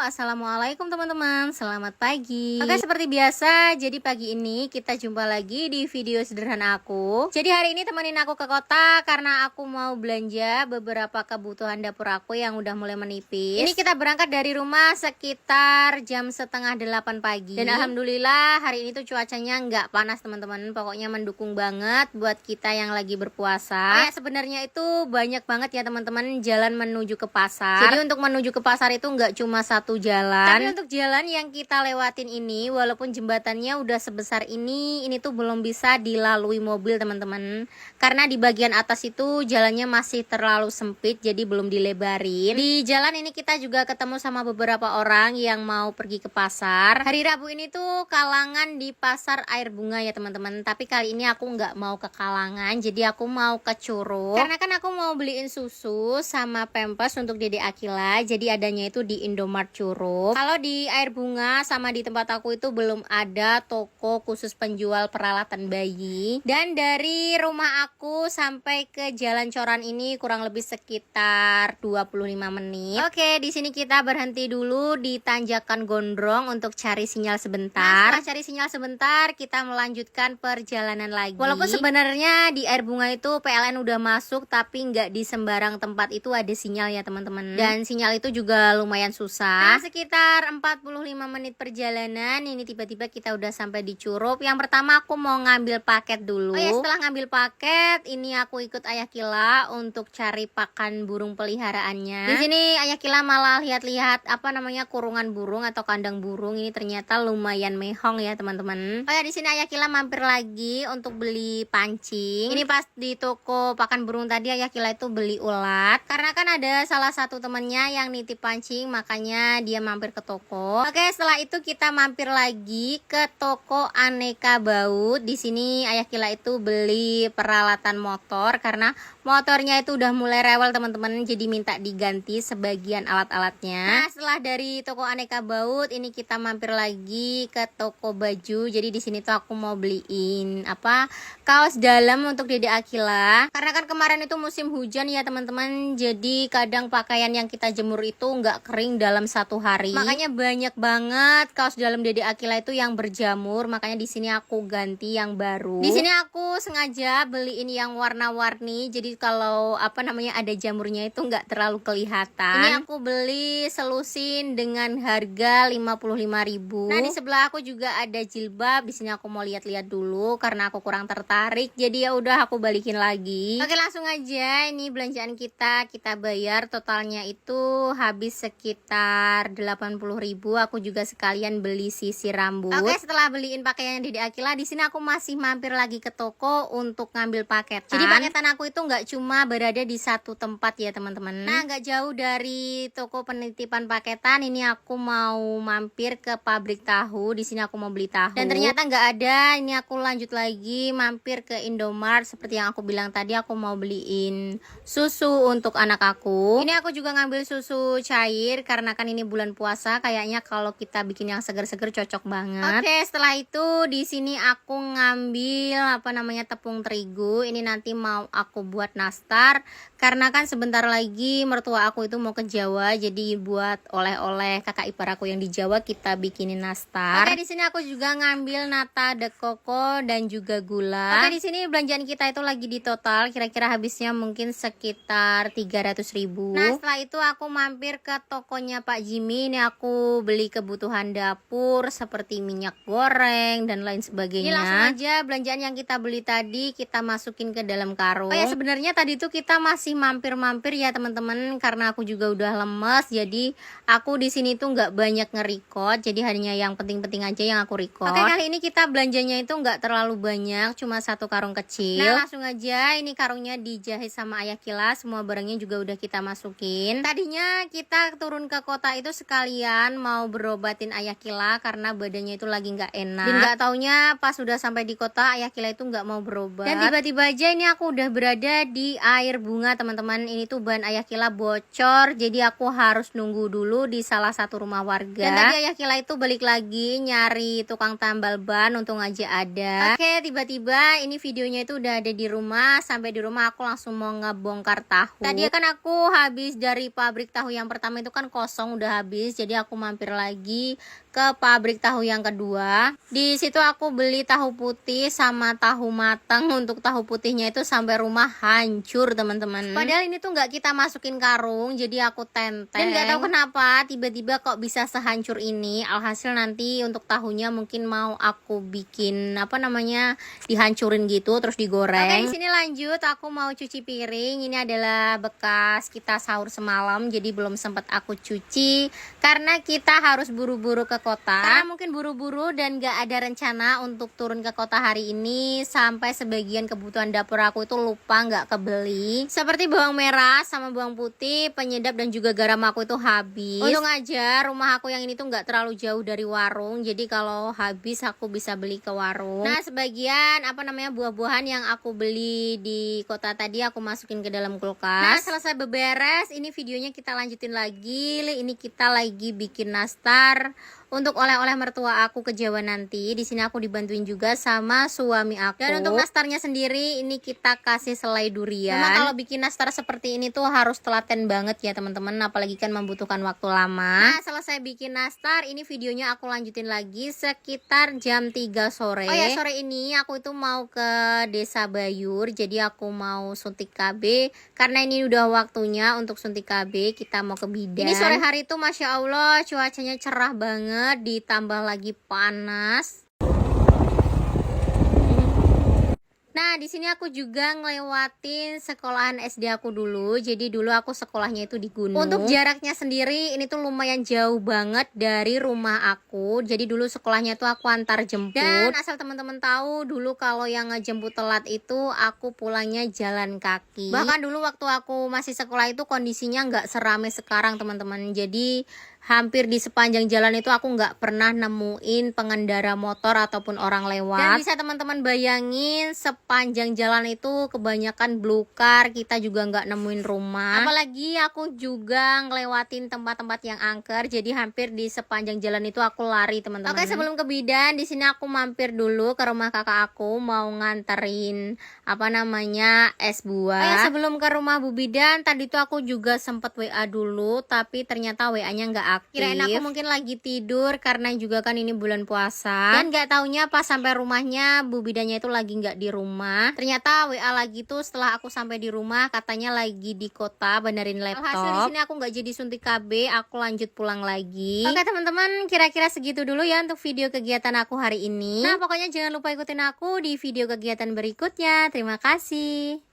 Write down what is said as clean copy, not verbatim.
assalamualaikum teman-teman, selamat pagi. Oke, seperti biasa, jadi pagi ini kita jumpa lagi di video sederhana aku. Jadi hari ini temenin aku ke kota karena aku mau belanja beberapa kebutuhan dapur aku yang udah mulai menipis. Ini kita berangkat dari rumah sekitar jam setengah 8 pagi. Dan alhamdulillah hari ini tuh cuacanya nggak panas teman-teman, pokoknya mendukung banget buat kita yang lagi berpuasa. Kayak sebenarnya itu banyak banget ya teman-teman jalan menuju ke pasar. Jadi untuk menuju ke pasar itu nggak cuma satu jalan, tapi untuk jalan yang kita lewatin ini walaupun jembatannya udah sebesar ini tuh belum bisa dilalui mobil teman-teman, karena di bagian atas itu jalannya masih terlalu sempit, jadi belum dilebarin. Di jalan ini kita juga ketemu sama beberapa orang yang mau pergi ke pasar. Hari Rabu ini tuh kalangan di pasar air bunga ya teman-teman, tapi kali ini aku nggak mau ke kalangan, jadi aku mau ke Curug karena kan aku mau beliin susu sama pampers untuk Dede Akila, jadi adanya itu di Indomart Curug. Kalau di air bunga sama di tempat aku itu belum ada toko khusus penjual peralatan bayi. Dan dari rumah aku sampai ke Jalan Coran ini kurang lebih sekitar 25 menit. Oke, di sini kita berhenti dulu di Tanjakan Gondrong untuk cari sinyal sebentar. Nah, setelah cari sinyal sebentar, kita melanjutkan perjalanan lagi. Walaupun sebenarnya di air bunga itu PLN udah masuk, tapi nggak di sembarang tempat itu ada sinyal ya teman-teman. Dan sinyal itu juga lumayan susah. Nah, sekitar 45 menit perjalanan ini tiba-tiba kita udah sampai di Curug. Yang pertama aku mau ngambil paket dulu. Oh ya, setelah ngambil paket ini aku ikut Ayah Kila untuk cari pakan burung peliharaannya. Di sini Ayah Kila malah lihat-lihat kurungan burung atau kandang burung. Ini ternyata lumayan mehong ya teman-teman. Oh ya, di sini Ayah Kila mampir lagi untuk beli pancing. Ini pas di toko pakan burung tadi Ayah Kila itu beli ulat, karena kan ada salah satu temennya yang nitip pancing, makanya dia mampir ke toko. Oke, setelah itu kita mampir lagi ke toko aneka baut. Di sini Ayah Kila itu beli peralatan motor karena motornya itu udah mulai rewel teman-teman, jadi minta diganti sebagian alat-alatnya. Nah, setelah dari toko aneka baut ini kita mampir lagi ke toko baju. Jadi di sini tuh aku mau beliin kaos dalam untuk Dede Akila, karena kan kemarin itu musim hujan ya teman-teman, jadi kadang pakaian yang kita jemur itu nggak kering dalam satu hari, makanya banyak banget kaos dalam Dede Akila itu yang berjamur. Makanya di sini aku ganti yang baru. Di sini aku sengaja beliin yang warna-warni, jadi kalau ada jamurnya itu nggak terlalu kelihatan. Ini aku beli selusin dengan harga 55.000. Nah, di sebelah aku juga ada jilbab. Di sini aku mau lihat-lihat dulu karena aku kurang tertarik, jadi ya udah aku balikin lagi. Oke, langsung aja ini belanjaan kita bayar totalnya itu habis sekitar 80.000. Aku juga sekalian beli sisir rambut. Oke, setelah beliin pakaian Dede Akila, di sini aku masih mampir lagi ke toko untuk ngambil paketan. Jadi paketan aku itu nggak cuma berada di satu tempat ya teman-teman. Nah, nggak jauh dari toko penitipan paketan ini aku mau mampir ke pabrik tahu. Di sini aku mau beli tahu. Dan ternyata nggak ada. Ini aku lanjut lagi mampir ke Indomart. Seperti yang aku bilang tadi, aku mau beliin susu untuk anak aku. Ini aku juga ngambil susu cair karena kan ini bulan puasa, kayaknya kalau kita bikin yang seger-seger cocok banget. Oke, setelah itu di sini aku ngambil tepung terigu. Ini nanti mau aku buat nastar karena kan sebentar lagi mertua aku itu mau ke Jawa, jadi buat oleh-oleh kakak ipar aku yang di Jawa kita bikinin nastar. Oke, di sini aku juga ngambil nata de coco dan juga gula. Oke, di sini belanjaan kita itu lagi di total kira-kira habisnya mungkin sekitar 300.000. Nah, setelah itu aku mampir ke tokonya Pak Jimmy. Ini aku beli kebutuhan dapur seperti minyak goreng dan lain sebagainya. Ini langsung aja belanjaan yang kita beli tadi kita masukin ke dalam karung. Oh ya, sebenarnya tadi tuh kita masih mampir-mampir ya teman-teman, karena aku juga udah lemes, jadi aku di sini tuh nggak banyak nge-record, jadi hanya yang penting-penting aja yang aku record. Oke, kali ini kita belanjanya itu nggak terlalu banyak, cuma satu karung kecil. Nah, langsung aja ini karungnya dijahit sama Ayah Kila, semua barangnya juga udah kita masukin. Tadinya kita turun ke kota itu sekalian mau berobatin Ayah Kila karena badannya itu lagi nggak enak. Dan nggak taunya pas sudah sampai di kota Ayah Kila itu nggak mau berobat. Dan tiba-tiba aja ini aku udah berada di air bunga teman-teman. Ini tuh ban ayah Kila bocor, jadi aku harus nunggu dulu di salah satu rumah warga. Dan tadi ayah Kila itu balik lagi nyari tukang tambal ban, untung aja ada. Oke, tiba-tiba ini videonya itu udah ada di rumah. Sampai di rumah aku langsung mau ngebongkar tahu. Tadi kan aku habis dari pabrik tahu yang pertama itu kan kosong, udah habis, jadi aku mampir lagi ke pabrik tahu yang kedua. Di situ aku beli tahu putih sama tahu matang. Untuk tahu putihnya itu sampai rumah hancur teman-teman. Padahal ini tuh nggak kita masukin karung, jadi aku tenteng. Dan nggak tahu kenapa tiba-tiba kok bisa sehancur ini. Alhasil nanti untuk tahunya mungkin mau aku bikin apa namanya, dihancurin gitu terus digoreng. Oke, di sini lanjut aku mau cuci piring. Ini adalah bekas kita sahur semalam, jadi belum sempat aku cuci karena kita harus buru-buru ke kota. Karena mungkin buru-buru dan gak ada rencana untuk turun ke kota hari ini, sampai sebagian kebutuhan dapur aku itu lupa gak kebeli. Seperti bawang merah sama bawang putih, penyedap dan juga garam aku itu habis. Untung aja rumah aku yang ini tuh gak terlalu jauh dari warung, jadi kalau habis aku bisa beli ke warung. Nah, sebagian apa namanya buah-buahan yang aku beli di kota tadi aku masukin ke dalam kulkas. Nah, selesai beberes, ini videonya kita lanjutin lagi. Ini kita lagi bikin nastar untuk oleh-oleh mertua aku ke Jawa nanti. Di sini aku dibantuin juga sama suami aku. Dan untuk nastarnya sendiri ini kita kasih selai durian. Memang kalau bikin nastar seperti ini tuh harus telaten banget ya teman-teman, apalagi kan membutuhkan waktu lama. Nah, selesai bikin nastar, ini videonya aku lanjutin lagi sekitar jam 3 sore. Oh ya, sore ini aku itu mau ke Desa Bayur, jadi aku mau suntik KB karena ini udah waktunya untuk suntik KB. Kita mau ke bidan. Ini sore hari itu Masya Allah cuacanya cerah banget, ditambah lagi panas. Nah, di sini aku juga ngelewatin sekolahan SD aku dulu. Jadi dulu aku sekolahnya itu di gunung. Untuk jaraknya sendiri ini tuh lumayan jauh banget dari rumah aku. Jadi dulu sekolahnya tuh aku antar jemput. Dan asal teman-teman tahu, dulu kalau yang ngejemput telat itu aku pulangnya jalan kaki. Bahkan dulu waktu aku masih sekolah itu kondisinya nggak serame sekarang teman-teman. Jadi hampir di sepanjang jalan itu aku nggak pernah nemuin pengendara motor ataupun orang lewat. Dan bisa teman-teman bayangin, sepanjang jalan itu kebanyakan blukar, kita juga nggak nemuin rumah. Apalagi aku juga ngelewatin tempat-tempat yang angker, jadi hampir di sepanjang jalan itu aku lari teman-teman. Oke, sebelum ke bidan, di sini aku mampir dulu ke rumah kakak aku, mau nganterin apa namanya es buah. Oh ya, sebelum ke rumah Bu Bidan, tadi tuh aku juga sempet WA dulu, tapi ternyata WA-nya nggak aktif. Kirain aku mungkin lagi tidur karena juga kan ini bulan puasa. Dan nggak taunya pas sampai rumahnya Bu Bidannya itu lagi nggak di rumah. Ternyata WA lagi tuh setelah aku sampai di rumah, katanya lagi di kota benerin laptop. Alhasil di sini aku nggak jadi suntik KB, aku lanjut pulang lagi. Oke teman-teman, kira-kira segitu dulu ya untuk video kegiatan aku hari ini. Nah, pokoknya jangan lupa ikutin aku di video kegiatan berikutnya. Terima kasih.